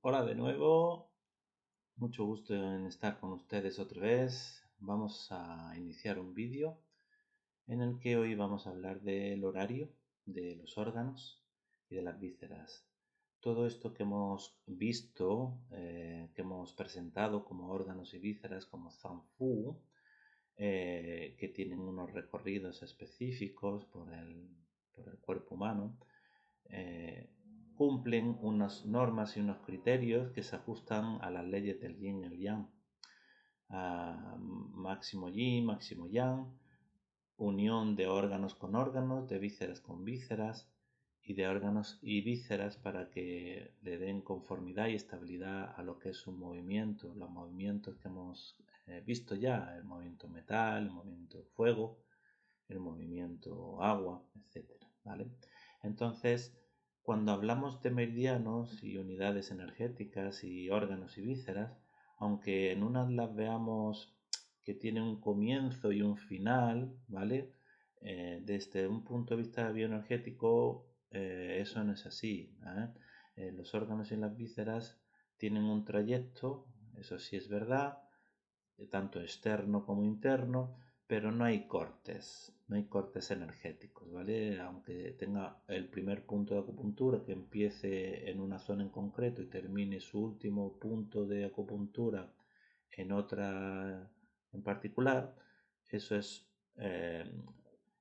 Hola de nuevo, mucho gusto en estar con ustedes otra vez. Vamos a iniciar un vídeo en el que hoy vamos a hablar del horario de los órganos y de las vísceras. Todo esto que hemos visto, que hemos presentado como órganos y vísceras, como Zanfu, que tienen unos recorridos específicos por el cuerpo humano, eh, cumplen unas normas y unos criterios que se ajustan a las leyes del yin y el yang. Máximo yin, máximo yang, unión de órganos con órganos, de vísceras con vísceras y de órganos y vísceras para que le den conformidad y estabilidad a lo que es un movimiento, los movimientos que hemos visto ya, el movimiento metal, el movimiento fuego, el movimiento agua, etcétera, ¿vale? Entonces, cuando hablamos de meridianos y unidades energéticas y órganos y vísceras, aunque en unas las veamos que tienen un comienzo y un final, ¿vale? Desde un punto de vista bioenergético, eso no es así, ¿eh? Los órganos y las vísceras tienen un trayecto, eso sí es verdad, tanto externo como interno, pero no hay cortes energéticos, ¿vale? Aunque tenga el primer punto de acupuntura que empiece en una zona en concreto y termine su último punto de acupuntura en otra en particular, eso es eh,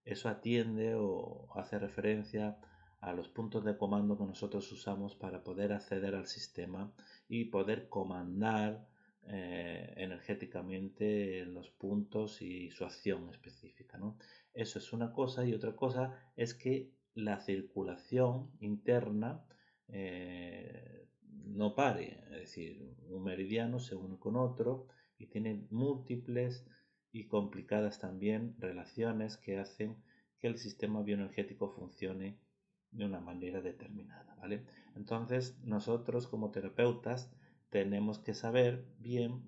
eso atiende o hace referencia a los puntos de comando que nosotros usamos para poder acceder al sistema y poder comandar energéticamente los puntos y su acción específica, ¿no? Eso es una cosa, y otra cosa es que la circulación interna no pare, es decir, un meridiano se une con otro y tiene múltiples y complicadas también relaciones que hacen que el sistema bioenergético funcione de una manera determinada, ¿vale? Entonces, nosotros como terapeutas tenemos que saber bien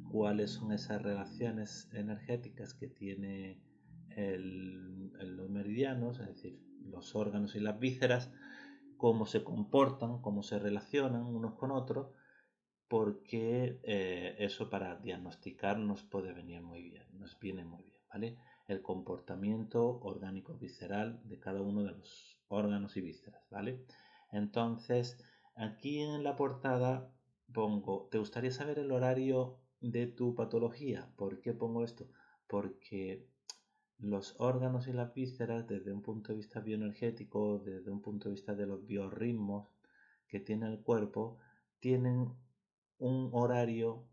cuáles son esas relaciones energéticas que tiene los meridianos, es decir, los órganos y las vísceras, cómo se comportan, cómo se relacionan unos con otros, porque eso para diagnosticar nos puede venir muy bien, nos viene muy bien, ¿vale? El comportamiento orgánico visceral de cada uno de los órganos y vísceras, ¿vale? Entonces, aquí en la portada pongo, ¿te gustaría saber el horario de tu patología? ¿Por qué pongo esto? Porque los órganos y las vísceras, desde un punto de vista bioenergético, desde un punto de vista de los biorritmos que tiene el cuerpo, tienen un horario,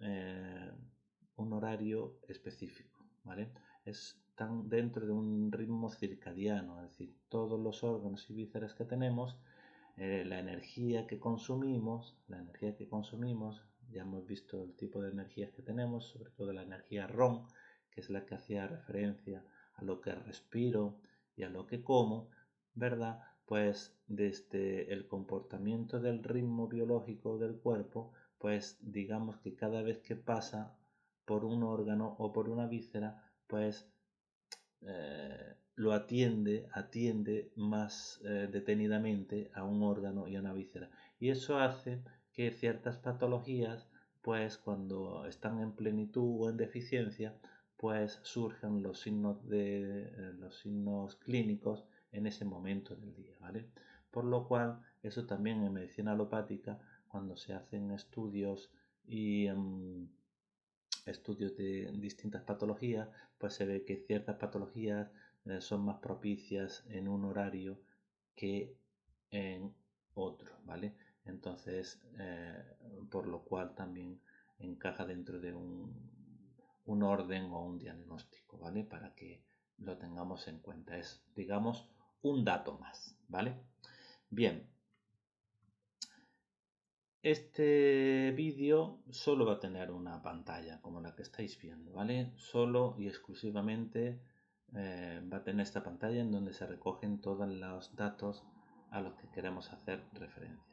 eh, un horario específico, ¿vale? Están dentro de un ritmo circadiano, es decir, todos los órganos y vísceras que tenemos, la energía que consumimos, ya hemos visto el tipo de energías que tenemos, sobre todo la energía RON, que es la que hacía referencia a lo que respiro y a lo que como, ¿verdad? Pues desde el comportamiento del ritmo biológico del cuerpo, pues digamos que cada vez que pasa por un órgano o por una víscera, pues lo atiende más detenidamente a un órgano y a una víscera. Y eso hace que ciertas patologías, pues cuando están en plenitud o en deficiencia, pues surjan los signos clínicos en ese momento del día, ¿vale? Por lo cual, eso también en medicina alopática, cuando se hacen estudios y estudios de distintas patologías, pues se ve que ciertas patologías son más propicias en un horario que en otro, ¿vale? Entonces, por lo cual también encaja dentro de un orden o un diagnóstico, ¿vale? Para que lo tengamos en cuenta. Es, digamos, un dato más, ¿vale? Bien, este vídeo solo va a tener una pantalla como la que estáis viendo, ¿vale? Solo y exclusivamente va a tener esta pantalla en donde se recogen todos los datos a los que queremos hacer referencia.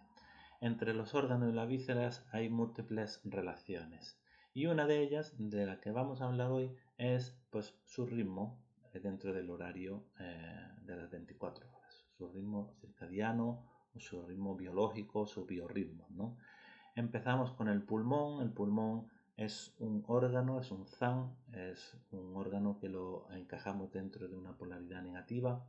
Entre los órganos y las vísceras hay múltiples relaciones, y una de ellas, de la que vamos a hablar hoy, es pues su ritmo dentro del horario de las 24 horas, su ritmo circadiano su ritmo biológico, su biorritmo, ¿no? Empezamos con el pulmón. El pulmón es un órgano, es un ZAN, es un órgano que lo encajamos dentro de una polaridad negativa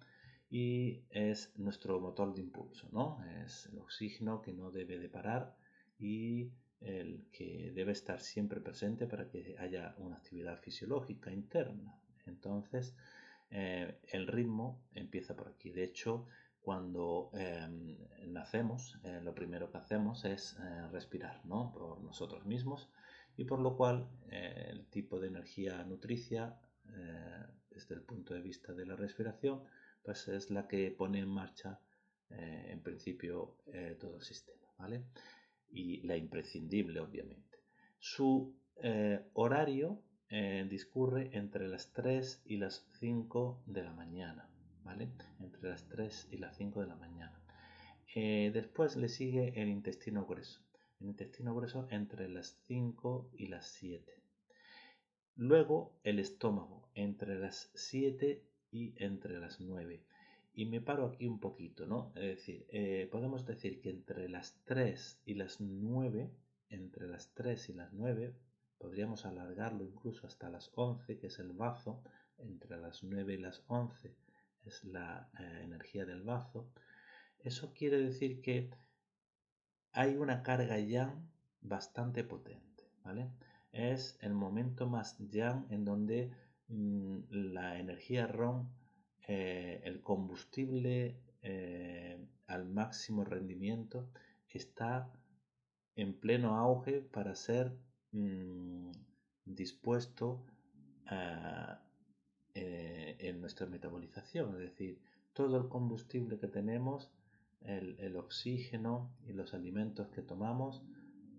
y es nuestro motor de impulso, ¿no? Es el oxígeno que no debe de parar y el que debe estar siempre presente para que haya una actividad fisiológica interna. Entonces, el ritmo empieza por aquí. De hecho, cuando nacemos, lo primero que hacemos es respirar, ¿no? Por nosotros mismos, y por lo cual el tipo de energía nutricia, desde el punto de vista de la respiración, pues es la que pone en marcha en principio todo el sistema, ¿vale? Y la imprescindible, obviamente. Su horario discurre entre las 3 y las 5 de la mañana, ¿vale? Entre las 3 y las 5 de la mañana. Después le sigue el intestino grueso. El intestino grueso entre las 5 y las 7. Luego el estómago entre las 7 y entre las 9. Y me paro aquí un poquito, ¿no? Es decir, podemos decir que entre las 3 y las 9, entre las 3 y las 9, podríamos alargarlo incluso hasta las 11, que es el bazo. Entre las 9 y las 11 es la energía del bazo. Eso quiere decir que hay una carga yang bastante potente, ¿vale? Es el momento más yang en donde la energía ROM, el combustible al máximo rendimiento, está en pleno auge para ser dispuesto en nuestra metabolización. Es decir, todo el combustible que tenemos, el oxígeno y los alimentos que tomamos,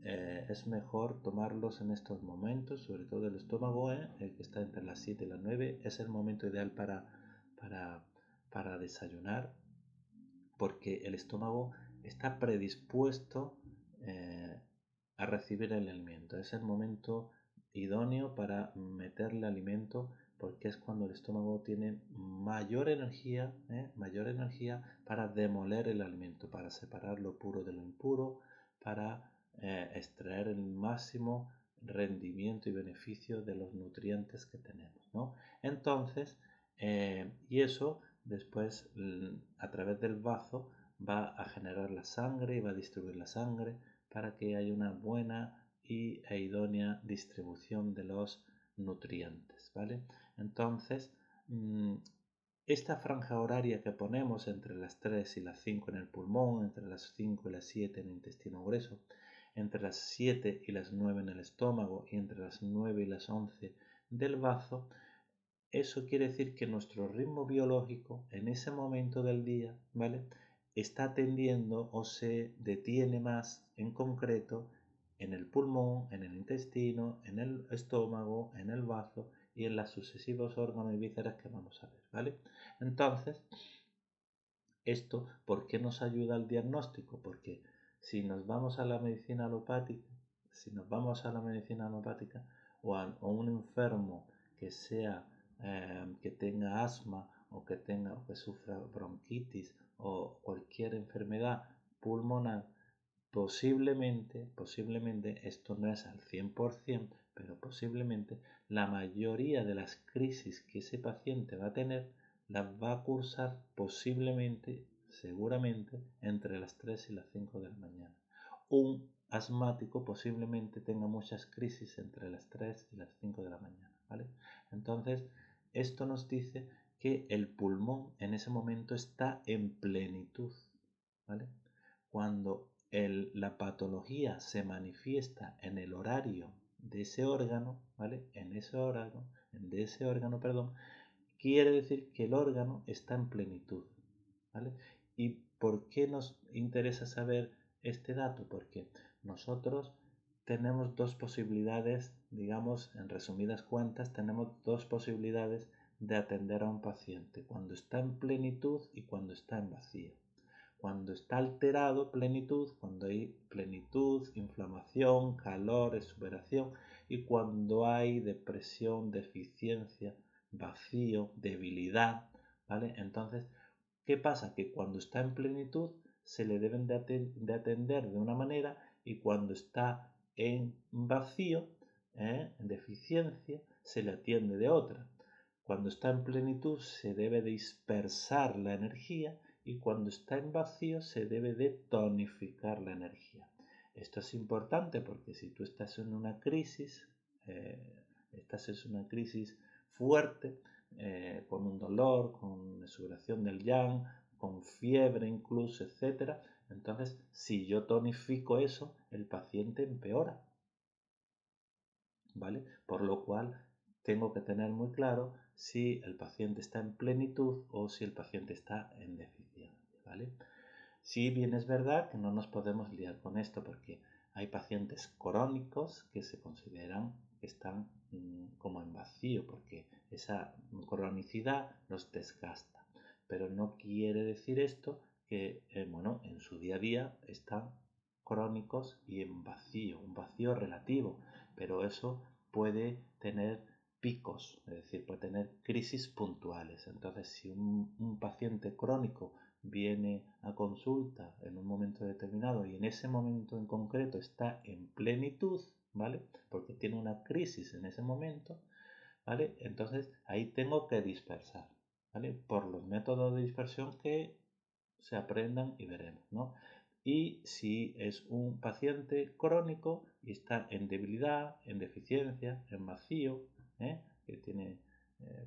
es mejor tomarlos en estos momentos, sobre todo el estómago, el que está entre las 7 y las 9, es el momento ideal para desayunar, porque el estómago está predispuesto a recibir el alimento. Es el momento idóneo para meterle alimento, porque es cuando el estómago tiene mayor energía para demoler el alimento, para separar lo puro de lo impuro, para extraer el máximo rendimiento y beneficio de los nutrientes que tenemos, ¿no? Entonces, y eso después a través del bazo va a generar la sangre y va a distribuir la sangre para que haya una buena e idónea distribución de los nutrientes, ¿vale? Entonces, esta franja horaria que ponemos entre las 3 y las 5 en el pulmón, entre las 5 y las 7 en el intestino grueso, entre las 7 y las 9 en el estómago y entre las 9 y las 11 del bazo, eso quiere decir que nuestro ritmo biológico en ese momento del día, ¿vale?, está tendiendo o se detiene más en concreto en el pulmón, en el intestino, en el estómago, en el bazo y en los sucesivos órganos y vísceras que vamos a ver, ¿vale? Entonces, esto, ¿por qué nos ayuda al diagnóstico? Porque si nos vamos a la medicina alopática, o a un enfermo que sea que tenga asma o que sufra bronquitis o cualquier enfermedad pulmonar, posiblemente, esto no es al 100%, pero posiblemente la mayoría de las crisis que ese paciente va a tener las va a cursar posiblemente, seguramente, entre las 3 y las 5 de la mañana. Un asmático posiblemente tenga muchas crisis entre las 3 y las 5 de la mañana, ¿vale? Entonces, esto nos dice que el pulmón en ese momento está en plenitud, ¿vale? Cuando la patología se manifiesta en el horario de ese órgano, ¿vale? De ese órgano, perdón, quiere decir que el órgano está en plenitud, ¿vale? ¿Y por qué nos interesa saber este dato? Porque nosotros tenemos dos posibilidades, digamos, en resumidas cuentas, tenemos dos posibilidades de atender a un paciente, cuando está en plenitud y cuando está en vacío. Cuando está alterado, plenitud, cuando hay plenitud, inflamación, calor, exuberación, y cuando hay depresión, deficiencia, vacío, debilidad, ¿vale? Entonces, ¿qué pasa? Que cuando está en plenitud se le deben de atender de una manera y cuando está en vacío, en deficiencia, se le atiende de otra. Cuando está en plenitud se debe dispersar la energía y cuando está en vacío se debe de tonificar la energía. Esto es importante porque si tú estás en una crisis, fuerte, con un dolor, con exuberación del yang, con fiebre incluso, etcétera, entonces si yo tonifico eso, el paciente empeora, ¿vale? Por lo cual tengo que tener muy claro si el paciente está en plenitud o si el paciente está en deficiencia, ¿vale? Si bien es verdad que no nos podemos liar con esto porque hay pacientes crónicos que se consideran que están como en vacío porque esa cronicidad los desgasta. Pero no quiere decir esto que en su día a día están crónicos y en vacío, un vacío relativo, pero eso puede tener picos, es decir, puede tener crisis puntuales. Entonces, si un paciente crónico viene a consulta en un momento determinado y en ese momento en concreto está en plenitud, ¿vale? Porque tiene una crisis en ese momento, ¿vale? Entonces ahí tengo que dispersar, ¿vale? Por los métodos de dispersión que se aprendan y veremos, ¿no? Y si es un paciente crónico y está en debilidad, en deficiencia, en vacío, que tiene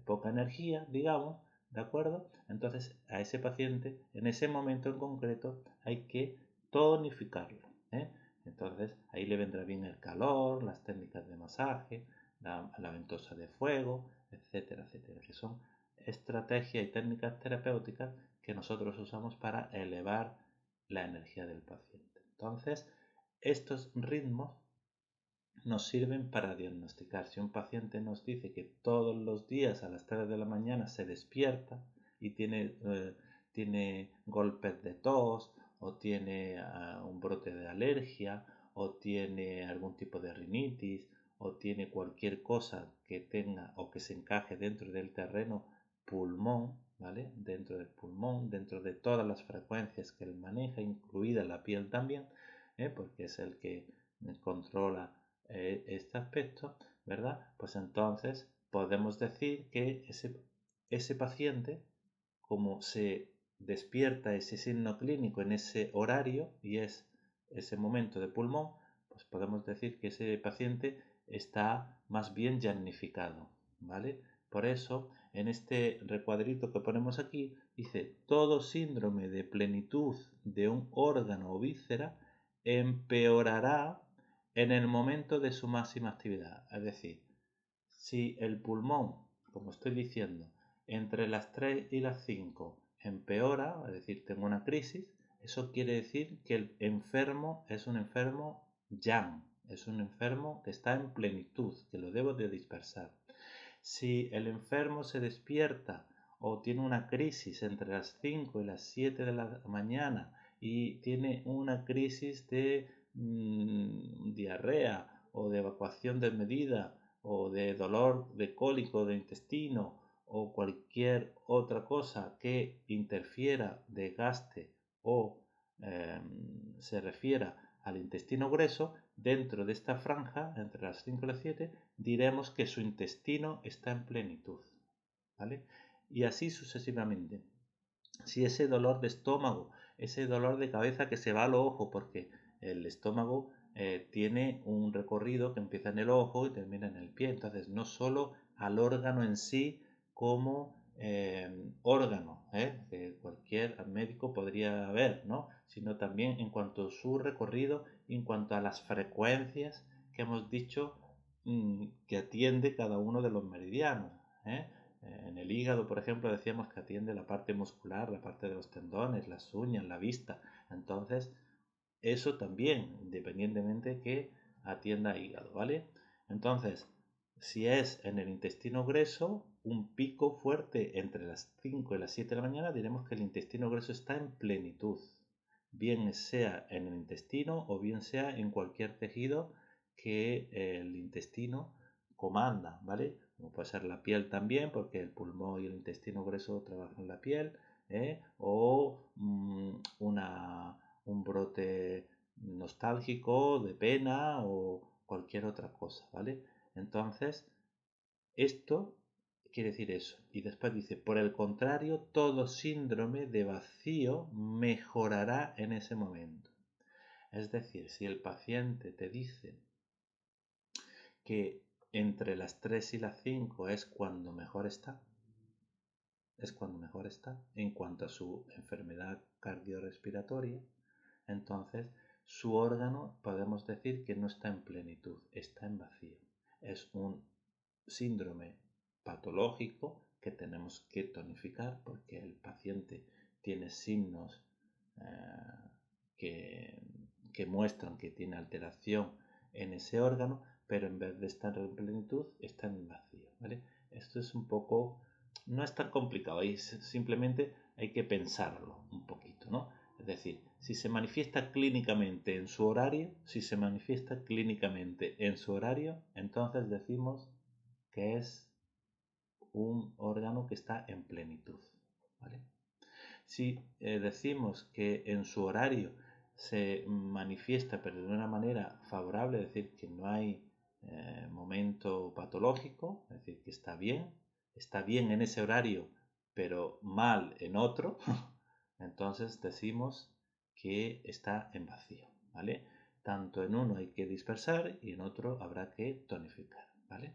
poca energía, digamos, ¿de acuerdo? Entonces a ese paciente en ese momento en concreto hay que tonificarlo, ¿eh? Entonces ahí le vendrá bien el calor, las técnicas de masaje, la ventosa de fuego, etcétera, etcétera, que son estrategias y técnicas terapéuticas que nosotros usamos para elevar la energía del paciente. Entonces, estos ritmos nos sirven para diagnosticar. Si un paciente nos dice que todos los días a las 3 de la mañana se despierta y tiene golpes de tos o tiene un brote de alergia o tiene algún tipo de rinitis o tiene cualquier cosa que tenga o que se encaje dentro del terreno pulmón, ¿vale? Dentro del pulmón, dentro de todas las frecuencias que él maneja, incluida la piel también, porque es el que controla este aspecto, ¿verdad? Pues entonces podemos decir que ese paciente, como se despierta ese signo clínico en ese horario y es ese momento de pulmón, pues podemos decir que ese paciente está más bien diagnosticado, ¿vale? Por eso, en este recuadrito que ponemos aquí, dice, todo síndrome de plenitud de un órgano o víscera empeorará en el momento de su máxima actividad. Es decir, si el pulmón, como estoy diciendo, entre las 3 y las 5 empeora, es decir, tengo una crisis, eso quiere decir que el enfermo es un enfermo yang, es un enfermo que está en plenitud, que lo debo de dispersar. Si el enfermo se despierta o tiene una crisis entre las 5 y las 7 de la mañana y tiene una crisis de diarrea o de evacuación desmedida o de dolor de cólico de intestino o cualquier otra cosa que interfiera, desgaste o se refiera al intestino grueso, dentro de esta franja, entre las 5 y las 7, diremos que su intestino está en plenitud, ¿vale? Y así sucesivamente. Si ese dolor de estómago, ese dolor de cabeza que se va al ojo, porque el estómago tiene un recorrido que empieza en el ojo y termina en el pie, entonces no solo al órgano en sí como órgano, que cualquier médico podría ver, ¿no? Sino también en cuanto a su recorrido, en cuanto a las frecuencias que hemos dicho que atiende cada uno de los meridianos. En el hígado, por ejemplo, decíamos que atiende la parte muscular, la parte de los tendones, las uñas, la vista. Entonces, eso también, independientemente que atienda hígado, ¿vale? Entonces, si es en el intestino grueso, un pico fuerte entre las 5 y las 7 de la mañana, diremos que el intestino grueso está en plenitud, bien sea en el intestino o bien sea en cualquier tejido que el intestino comanda, ¿vale? Como puede ser la piel también, porque el pulmón y el intestino grueso trabajan la piel, o un brote nostálgico, de pena o cualquier otra cosa, ¿vale? Entonces, esto quiere decir eso. Y después dice, por el contrario, todo síndrome de vacío mejorará en ese momento. Es decir, si el paciente te dice que entre las 3 y las 5 es cuando mejor está, en cuanto a su enfermedad cardiorrespiratoria, entonces su órgano podemos decir que no está en plenitud, está en vacío. Es un síndrome patológico que tenemos que tonificar porque el paciente tiene signos que muestran que tiene alteración en ese órgano, pero en vez de estar en plenitud está en vacío, ¿vale? Esto es un poco, no es tan complicado, simplemente hay que pensarlo un poquito, ¿no? Es decir, si se manifiesta clínicamente en su horario, entonces decimos que es un órgano que está en plenitud, ¿vale? Si decimos que en su horario se manifiesta pero de una manera favorable, es decir, que no hay momento patológico, es decir, que está bien en ese horario pero mal en otro, entonces decimos que está en vacío, ¿vale? Tanto en uno hay que dispersar y en otro habrá que tonificar, ¿vale?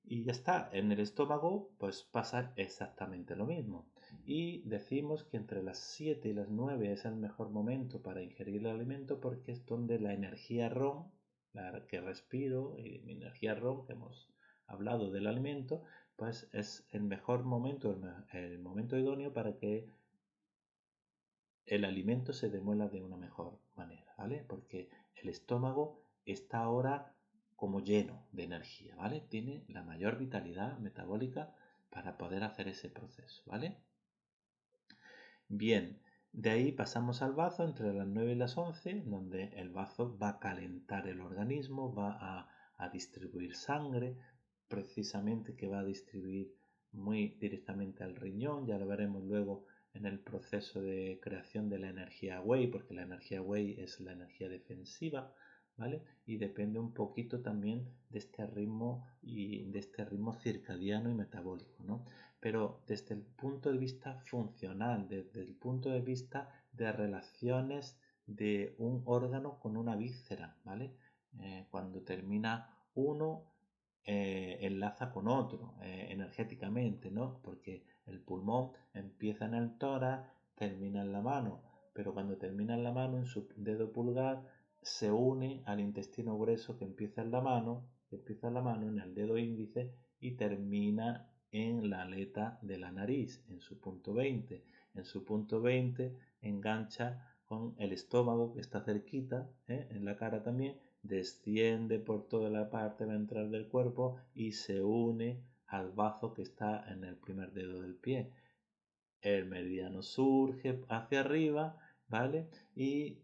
Y ya está, en el estómago pues pasa exactamente lo mismo. Y decimos que entre las 7 y las 9 es el mejor momento para ingerir el alimento porque es donde la energía ROM, la que respiro, y mi energía ROM, que hemos hablado del alimento, pues es el mejor momento, el momento idóneo para que el alimento se demuela de una mejor manera, ¿vale? Porque el estómago está ahora como lleno de energía, ¿vale? Tiene la mayor vitalidad metabólica para poder hacer ese proceso, ¿vale? Bien, de ahí pasamos al bazo entre las 9 y las 11, donde el bazo va a calentar el organismo, va a distribuir sangre, precisamente que va a distribuir muy directamente al riñón, ya lo veremos luego en el proceso de creación de la energía Wei, porque la energía Wei es la energía defensiva, ¿vale? Y depende un poquito también de este ritmo y de este ritmo circadiano y metabólico, ¿no? Pero desde el punto de vista funcional, desde el punto de vista de relaciones de un órgano con una víscera, ¿vale? Cuando termina uno, enlaza con otro energéticamente, ¿no? Porque el pulmón empieza en el tórax, termina en la mano, pero cuando termina en la mano, en su dedo pulgar, se une al intestino grueso que empieza en la mano, en el dedo índice y termina en la aleta de la nariz, en su punto 20. En su punto 20 engancha con el estómago que está cerquita, en la cara también, desciende por toda la parte ventral del cuerpo y se une al bazo que está en el primer dedo del pie. El meridiano surge hacia arriba, ¿vale? Y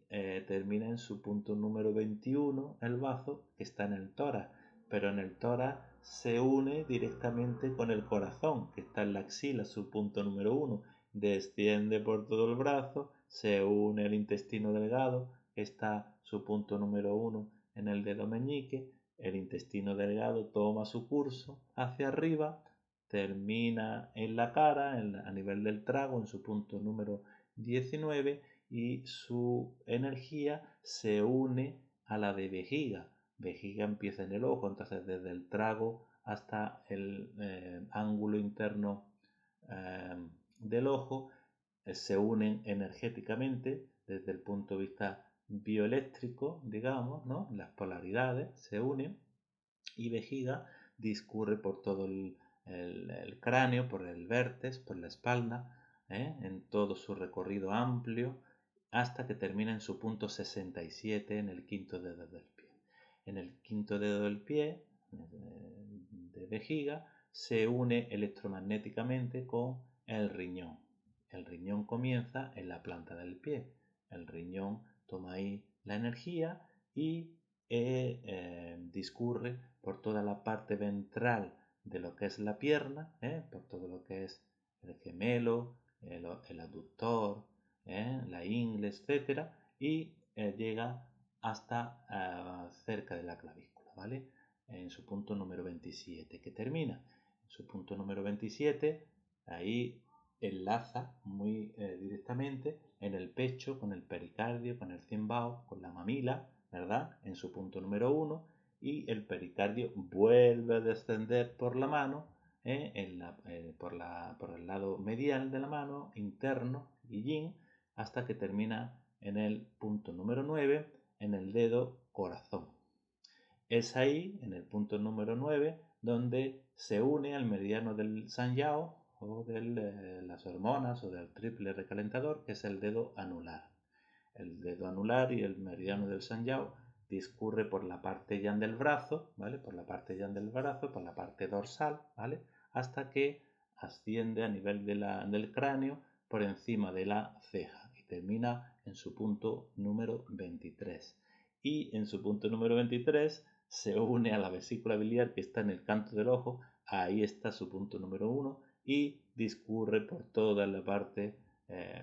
termina en su punto número 21, el bazo, que está en el tórax. Pero en el tórax se une directamente con el corazón, que está en la axila, su punto número 1. Desciende por todo el brazo, se une el intestino delgado, que está su punto número 1 en el dedo meñique. El intestino delgado toma su curso hacia arriba, termina en la cara, a nivel del trago, en su punto número 19, y su energía se une a la de vejiga. Vejiga empieza en el ojo, entonces desde el trago hasta el ángulo interno del ojo se unen energéticamente desde el punto de vista bioeléctrico, digamos, ¿no? Las polaridades se unen y vejiga discurre por todo el cráneo, por el vértex, por la espalda, en todo su recorrido amplio, hasta que termina en su punto 67 en el quinto dedo del pie. En el quinto dedo del pie, de vejiga, se une electromagnéticamente con el riñón. El riñón comienza en la planta del pie. El riñón toma ahí la energía y discurre por toda la parte ventral de lo que es la pierna, por todo lo que es el gemelo, el aductor, la ingle, etcétera, y llega hasta cerca de la clavícula, ¿vale? En su punto número 27, que termina. En su punto número 27, ahí enlaza muy directamente en el pecho, con el pericardio, con el cimbao, con la mamila, ¿verdad? En su punto número 1, y el pericardio vuelve a descender por la mano, por el lado medial de la mano, interno, y yin, hasta que termina en el punto número 9, en el dedo corazón. Es ahí, en el punto número 9, donde se une al meridiano del Sanyao o de las hormonas o del triple recalentador, que es el dedo anular. El dedo anular y el meridiano del Sanyao discurre por la parte yang del brazo, ¿vale? Por la parte yang del brazo, por la parte dorsal, ¿vale? Hasta que asciende a nivel del cráneo por encima de la ceja y termina en su punto número 23. Y en su punto número 23 se une a la vesícula biliar que está en el canto del ojo, ahí está su punto número 1 y discurre por toda la parte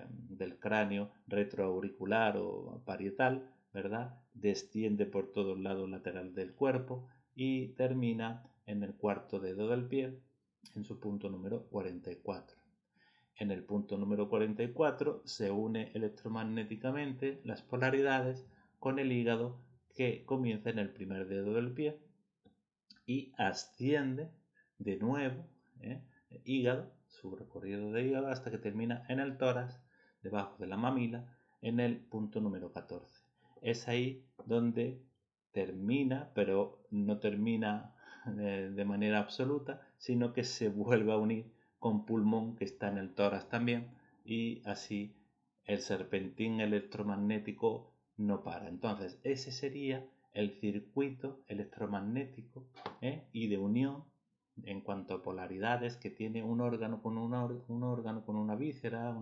del cráneo retroauricular o parietal, ¿verdad? Desciende por todo el lado lateral del cuerpo y termina en el cuarto dedo del pie, en su punto número 44. En el punto número 44 se une electromagnéticamente las polaridades con el hígado que comienza en el primer dedo del pie y asciende de nuevo, hígado, su recorrido de hígado hasta que termina en el tórax, debajo de la mamila, en el punto número 14. Es ahí donde termina, pero no termina de manera absoluta, sino que se vuelve a unir con pulmón que está en el tórax también, y así el serpentín electromagnético no para. Entonces, ese sería el circuito electromagnético y de unión en cuanto a polaridades que tiene un órgano con un órgano con una víscera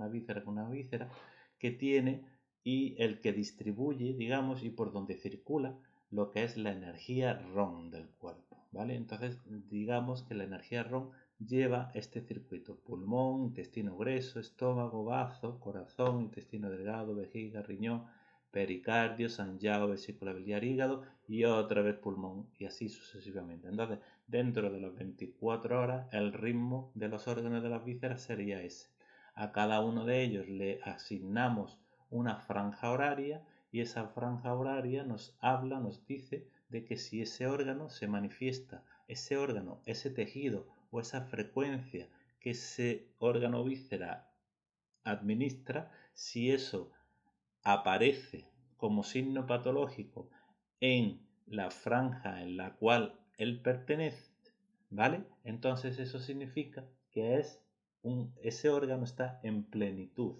con una víscera que tiene, y el que distribuye, digamos, y por donde circula lo que es la energía ROM del cuerpo, ¿vale? Entonces, digamos que la energía ROM lleva este circuito: pulmón, intestino grueso, estómago, bazo, corazón, intestino delgado, vejiga, riñón, pericardio, Sanyao, vesícula biliar, hígado y otra vez pulmón, y así sucesivamente. Entonces, dentro de las 24 horas, el ritmo de los órganos de las vísceras sería ese. A cada uno de ellos le asignamos una franja horaria y esa franja horaria nos habla, nos dice de que si ese órgano se manifiesta, ese órgano, ese tejido o esa frecuencia que ese órgano víscera administra, si eso aparece como signo patológico en la franja en la cual él pertenece, ¿vale? Entonces eso significa que ese órgano está en plenitud.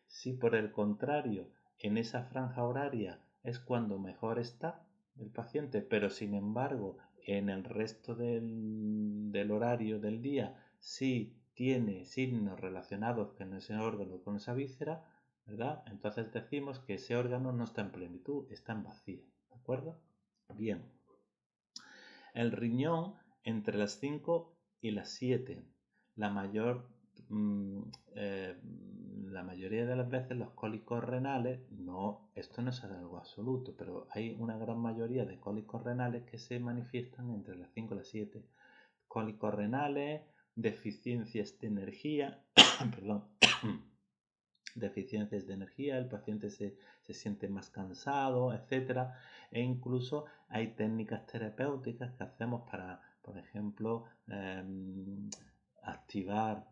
Si por el contrario en esa franja horaria es cuando mejor está el paciente, pero sin embargo en el resto del horario del día sí tiene signos relacionados con ese órgano, con esa víscera, ¿verdad? Entonces decimos que ese órgano no está en plenitud, está en vacío, ¿de acuerdo? Bien. El riñón entre las 5 y las 7. La mayoría de las veces los cólicos renales, esto no es algo absoluto, pero hay una gran mayoría de cólicos renales que se manifiestan entre las 5 y las 7. Cólicos renales, deficiencias de energía, perdón, deficiencias de energía, el paciente se siente más cansado, etcétera, e incluso hay técnicas terapéuticas que hacemos para, por ejemplo, activar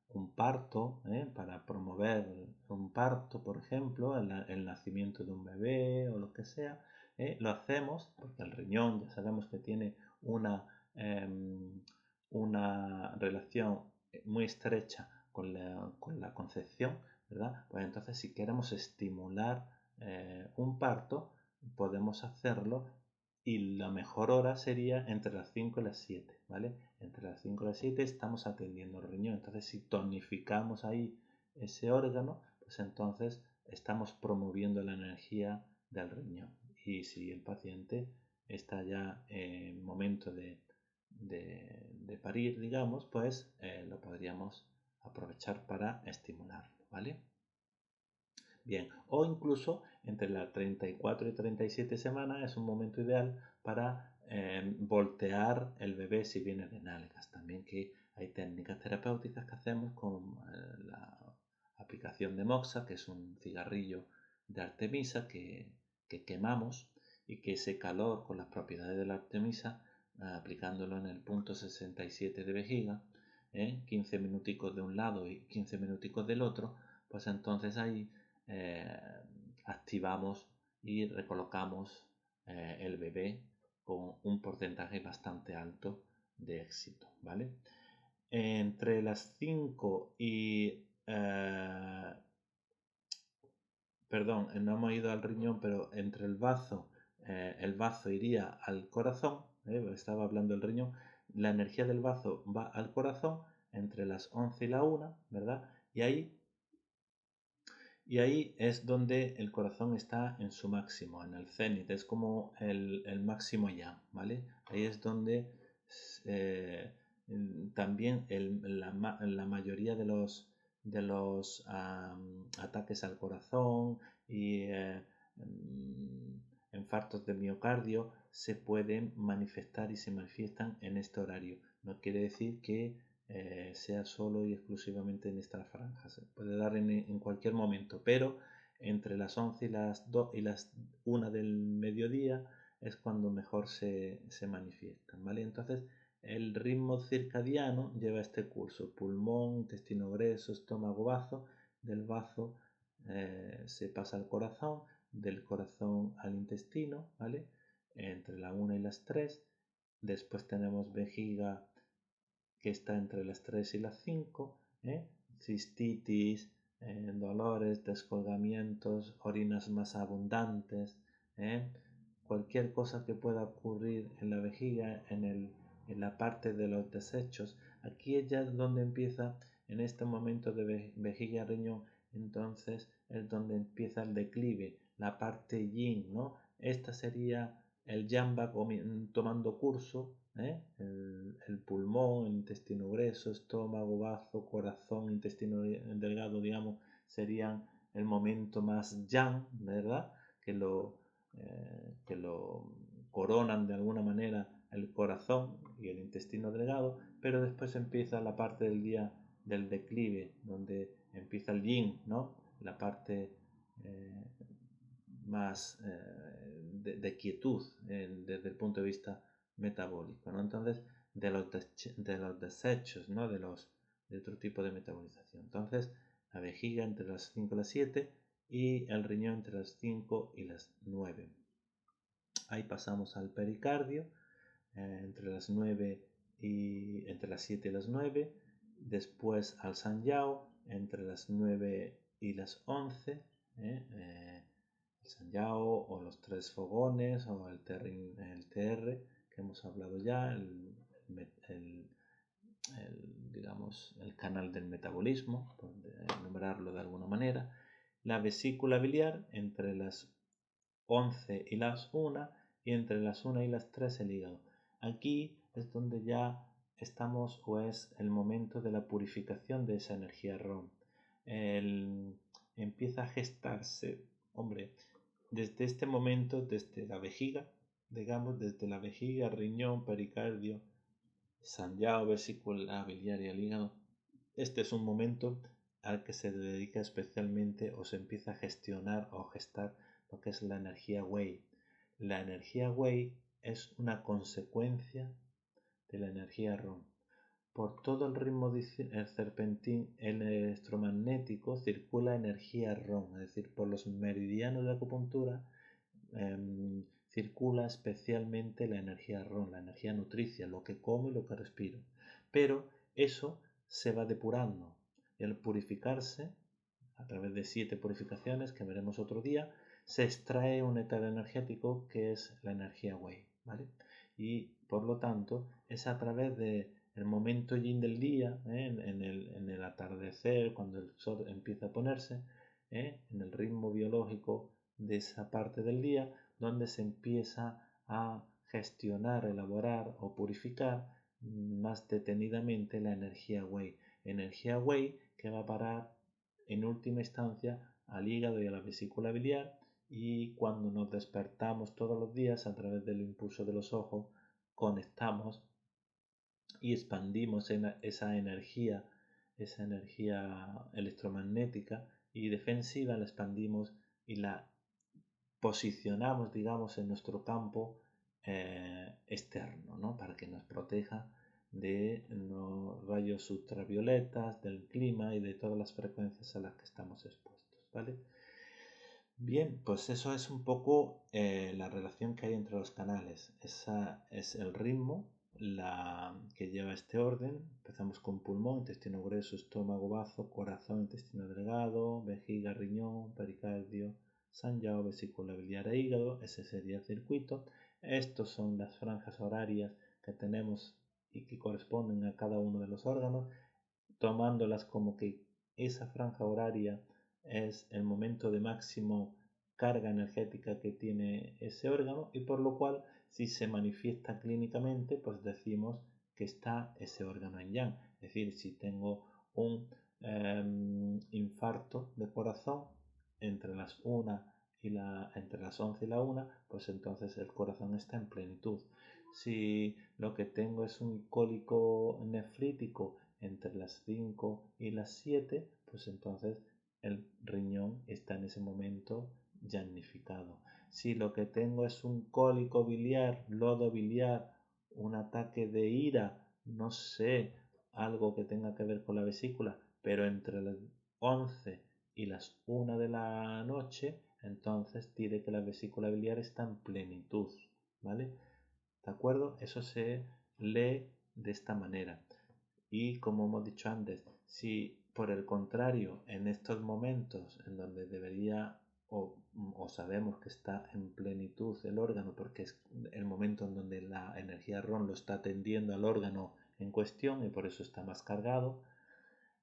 un parto, para promover un parto, por ejemplo, el nacimiento de un bebé o lo que sea. Lo hacemos porque el riñón ya sabemos que tiene una relación muy estrecha con la concepción, ¿verdad? Pues entonces, si queremos estimular un parto, podemos hacerlo, y la mejor hora sería entre las 5 y las 7, ¿vale? Entre las 5 y las 7 estamos atendiendo el riñón. Entonces, si tonificamos ahí ese órgano, pues entonces estamos promoviendo la energía del riñón. Y si el paciente está ya en momento de parir, digamos, pues lo podríamos aprovechar para estimularlo, ¿vale? Bien, o incluso entre las 34 y 37 semanas es un momento ideal para voltear el bebé si viene de nalgas. También que hay técnicas terapéuticas que hacemos con la aplicación de Moxa, que es un cigarrillo de Artemisa que quemamos y que ese calor con las propiedades de la Artemisa, aplicándolo en el punto 67 de vejiga, 15 minuticos de un lado y 15 minuticos del otro, pues entonces ahí activamos y recolocamos el bebé con un porcentaje bastante alto de éxito, ¿vale? Entre las 5 y perdón, no hemos ido al riñón, pero entre el bazo iría al corazón, estaba hablando del riñón, la energía del bazo va al corazón entre las 11 y la 1, ¿verdad? Y ahí es donde el corazón está en su máximo, en el cenit, es como el máximo ya, ¿vale? Ahí es donde también la mayoría de los ataques al corazón y infartos de miocardio se pueden manifestar y se manifiestan en este horario. No quiere decir que sea solo y exclusivamente en esta franja. Se puede dar en cualquier momento, pero entre las 11 y las 2 y las 1 del mediodía es cuando mejor se manifiestan, ¿vale? Entonces, el ritmo circadiano lleva este curso: pulmón, intestino grueso, estómago, bazo. Del bazo se pasa al corazón, del corazón al intestino, ¿vale? Entre la 1 y las 3. Después tenemos vejiga, que está entre las 3 y las 5, cistitis, dolores, descolgamientos, orinas más abundantes, cualquier cosa que pueda ocurrir en la vejiga, en la parte de los desechos. Aquí es ya donde empieza, en este momento de vejiga riñón, entonces es donde empieza el declive, la parte yin, ¿no? Esta sería el yamba tomando curso, el pulmón, el intestino grueso, estómago, bazo, corazón, intestino delgado, digamos, serían el momento más yang, ¿verdad? Que lo coronan de alguna manera el corazón y el intestino delgado, pero después empieza la parte del día del declive, donde empieza el yin, ¿no? La parte más de quietud desde el punto de vista metabólico, ¿no? Entonces, de los desechos, ¿no? De otro tipo de metabolización. Entonces, la vejiga entre las 5 y las 7 y el riñón entre las 5 y las 9. Ahí pasamos al pericardio, entre las 7 y las 9. Después al Sanyao, entre las 9 y las 11. El Sanyao o los tres fogones o el TR que hemos hablado ya, digamos, el canal del metabolismo, por nombrarlo de alguna manera. La vesícula biliar entre las 11 y las 1 y entre las 1 y las 3 el hígado. Aquí es donde ya estamos, o es el momento de la purificación de esa energía ROM. Empieza a gestarse, hombre, desde este momento, desde la vejiga, digamos, desde la vejiga, riñón, pericardio, Sanyao, vesícula biliar y el hígado. Este es un momento al que se dedica especialmente o se empieza a gestionar o gestar lo que es la energía Wei. La energía Wei es una consecuencia de la energía ROM. Por todo el ritmo del serpentín electromagnético circula energía ROM, es decir, por los meridianos de acupuntura circula especialmente la energía ROM, la energía nutricia, lo que como y lo que respiro. Pero eso se va depurando y al purificarse, a través de 7 purificaciones que veremos otro día, se extrae un éter energético que es la energía Wei, ¿vale? Y por lo tanto es a través de el momento yin del día, en el atardecer, cuando el sol empieza a ponerse, en el ritmo biológico de esa parte del día, donde se empieza a gestionar, elaborar o purificar más detenidamente la energía Wei. energía whey que va a parar en última instancia al hígado y a la vesícula biliar, y cuando nos despertamos todos los días a través del impulso de los ojos conectamos y expandimos esa energía electromagnética y defensiva, la expandimos y la posicionamos, digamos, en nuestro campo externo, ¿no? Para que nos proteja de los rayos ultravioletas, del clima y de todas las frecuencias a las que estamos expuestos, ¿vale? Bien, pues eso es un poco la relación que hay entre los canales. Esa es el ritmo que lleva este orden. Empezamos con pulmón, intestino grueso, estómago, bazo, corazón, intestino delgado, vejiga, riñón, pericardio, Sanjiao, vesícula biliar e hígado. Ese sería el circuito. Estos son las franjas horarias que tenemos y que corresponden a cada uno de los órganos, tomándolas como que esa franja horaria es el momento de máximo carga energética que tiene ese órgano, y por lo cual si se manifiesta clínicamente pues decimos que está ese órgano en yang. Es decir, si tengo un infarto de corazón entre las 1 entre las 11 y la 1, pues entonces el corazón está en plenitud. Si lo que tengo es un cólico nefrítico entre las 5 y las 7, pues entonces el riñón está en ese momento llanificado. Si lo que tengo es un cólico biliar, lodo biliar, un ataque de ira, no sé, algo que tenga que ver con la vesícula, pero entre las 11 y las 1 de la noche, entonces diré que la vesícula biliar está en plenitud, ¿vale? ¿De acuerdo? Eso se lee de esta manera. Y como hemos dicho antes, si por el contrario en estos momentos en donde debería o sabemos que está en plenitud el órgano, porque es el momento en donde la energía RON lo está tendiendo al órgano en cuestión y por eso está más cargado,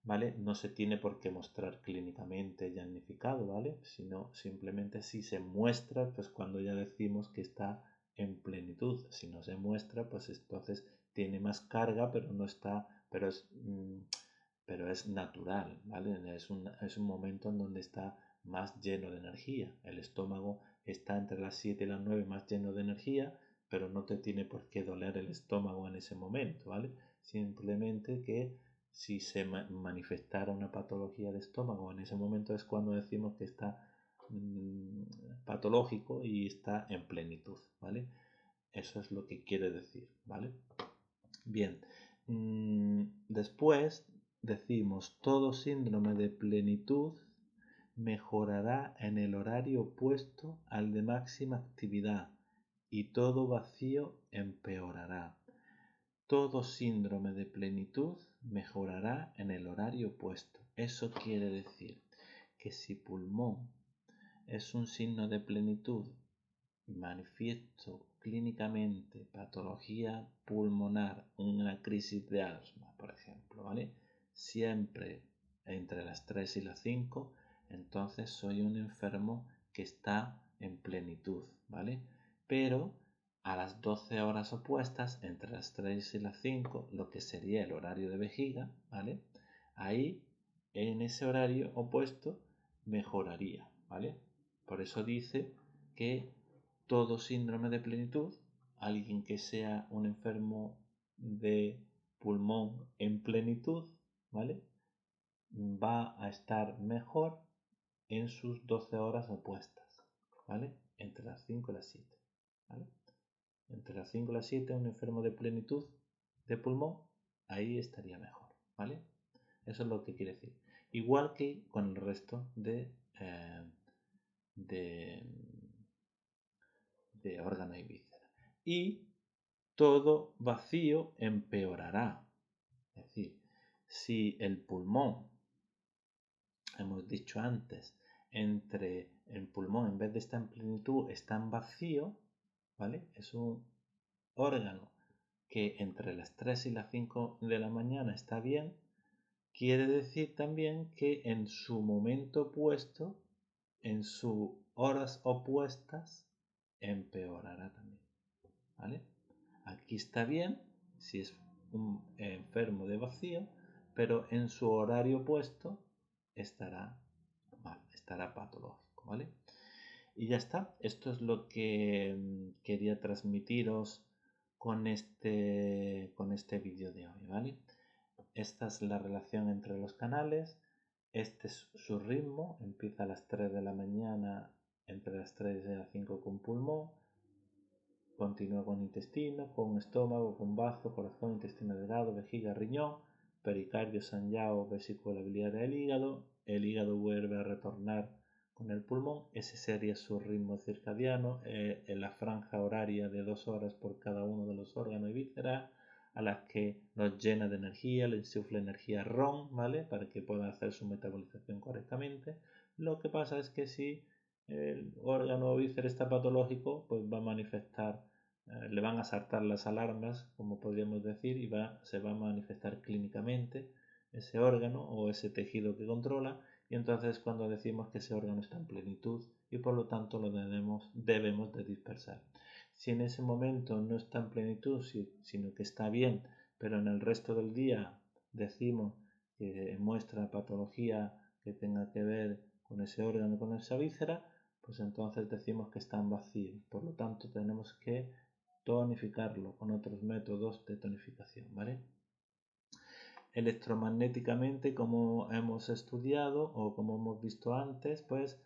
¿vale? No se tiene por qué mostrar clínicamente llanificado, ¿vale? Sino simplemente si se muestra, pues cuando ya decimos que está en plenitud. Si no se muestra, pues entonces tiene más carga, pero no está, pero es natural, ¿vale? Es un momento en donde está más lleno de energía. El estómago está entre las 7 y las 9 más lleno de energía, pero no te tiene por qué doler el estómago en ese momento, ¿vale? Simplemente que si se manifestara una patología de estómago en ese momento es cuando decimos que está patológico y está en plenitud, ¿vale? Eso es lo que quiere decir, ¿vale? Bien, después decimos todo síndrome de plenitud mejorará en el horario opuesto al de máxima actividad y todo vacío empeorará. Todo síndrome de plenitud mejorará en el horario opuesto. Eso quiere decir que si pulmón es un signo de plenitud, manifiesto clínicamente patología pulmonar, una crisis de asma, por ejemplo, ¿vale? Siempre entre las 3 y las 5, entonces soy un enfermo que está en plenitud, ¿vale? Pero a las 12 horas opuestas, entre las 3 y las 5, lo que sería el horario de vejiga, ¿vale? Ahí, en ese horario opuesto, mejoraría, ¿vale? Por eso dice que todo síndrome de plenitud, alguien que sea un enfermo de pulmón en plenitud, ¿vale? Va a estar mejor en sus 12 horas opuestas, ¿vale? Entre las 5 y las 7, ¿vale? Entre las 5 y las 7, un enfermo de plenitud de pulmón, ahí estaría mejor, ¿vale? Eso es lo que quiere decir. Igual que con el resto de órgano y víscera. Y todo vacío empeorará. Es decir, si el pulmón, hemos dicho antes, entre el pulmón en vez de estar en plenitud está en vacío, ¿vale? Es un órgano que entre las 3 y las 5 de la mañana está bien, quiere decir también que en su momento opuesto, en sus horas opuestas, empeorará también, ¿vale? Aquí está bien si es un enfermo de vacío, pero en su horario puesto estará mal, estará patológico, ¿vale? Y ya está, esto es lo que quería transmitiros con este vídeo de hoy, ¿vale? Esta es la relación entre los canales, este es su ritmo, empieza a las 3 de la mañana, entre las 3 y las 5 con pulmón, continúa con intestino, con estómago, con bazo, corazón, intestino delgado, vejiga, riñón, pericardio, sangrado, vesícula biliar del hígado, el hígado vuelve a retornar con el pulmón, ese sería su ritmo circadiano, en la franja horaria de 2 horas por cada uno de los órganos y vísceras, a las que nos llena de energía, le insufla energía ROM, ¿vale? Para que pueda hacer su metabolización correctamente. Lo que pasa es que si el órgano o víscera está patológico, pues va a manifestar, le van a saltar las alarmas, como podríamos decir, y se va a manifestar clínicamente ese órgano o ese tejido que controla, y entonces cuando decimos que ese órgano está en plenitud y por lo tanto lo debemos de dispersar. Si en ese momento no está en plenitud, sino que está bien, pero en el resto del día decimos que muestra patología que tenga que ver con ese órgano, con esa víscera, pues entonces decimos que está en vacío. Por lo tanto, tenemos que tonificarlo con otros métodos de tonificación, ¿vale? Electromagnéticamente, como hemos estudiado o como hemos visto antes, pues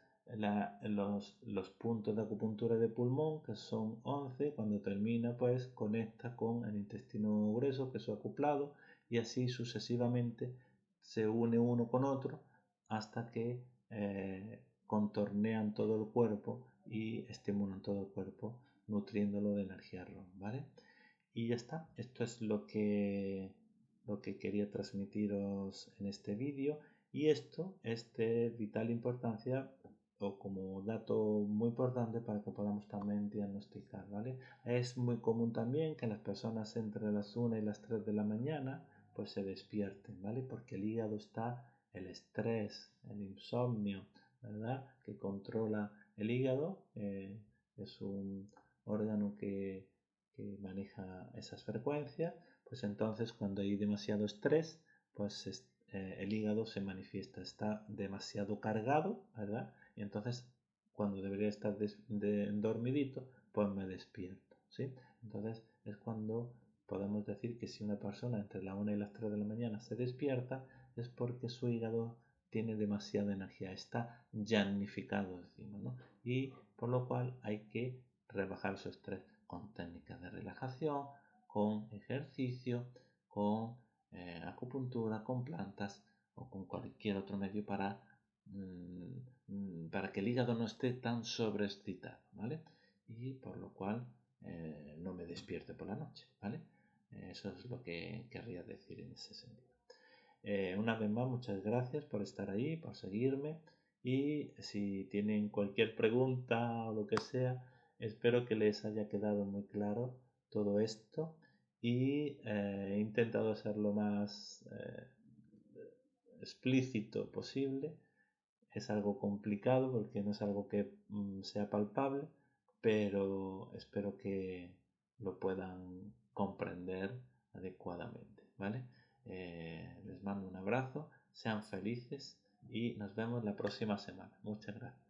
los puntos de acupuntura de pulmón, que son 11, cuando termina, pues conecta con el intestino grueso, que es su acoplado, y así sucesivamente se une uno con otro hasta que contornean todo el cuerpo y estimulan todo el cuerpo, nutriéndolo de energía ROM, ¿vale? Y ya está, esto es lo que quería transmitiros en este vídeo, y esto es de vital importancia o como dato muy importante para que podamos también diagnosticar, ¿vale? Es muy común también que las personas entre las 1 y las 3 de la mañana pues se despierten, ¿vale? Porque el hígado está el estrés, el insomnio, ¿verdad? Que controla el hígado, es un órgano que maneja esas frecuencias, pues entonces cuando hay demasiado estrés, pues el hígado se manifiesta, está demasiado cargado, ¿verdad? Y entonces cuando debería estar dormidito, pues me despierto, ¿sí? Entonces es cuando podemos decir que si una persona entre la 1 y las 3 de la mañana se despierta, es porque su hígado tiene demasiada energía, está llanificado, decimos, ¿no? Y por lo cual hay que rebajar su estrés con técnicas de relajación, con ejercicio, con acupuntura, con plantas o con cualquier otro medio para que el hígado no esté tan sobreexcitado, ¿vale? Y por lo cual no me despierte por la noche, ¿vale? Eso es lo que querría decir en ese sentido. Una vez más, muchas gracias por estar ahí, por seguirme, y si tienen cualquier pregunta o lo que sea, espero que les haya quedado muy claro todo esto, y he intentado ser lo más explícito posible. Es algo complicado porque no es algo que sea palpable, pero espero que lo puedan comprender adecuadamente, ¿vale? Les mando un abrazo, sean felices y nos vemos la próxima semana. Muchas gracias.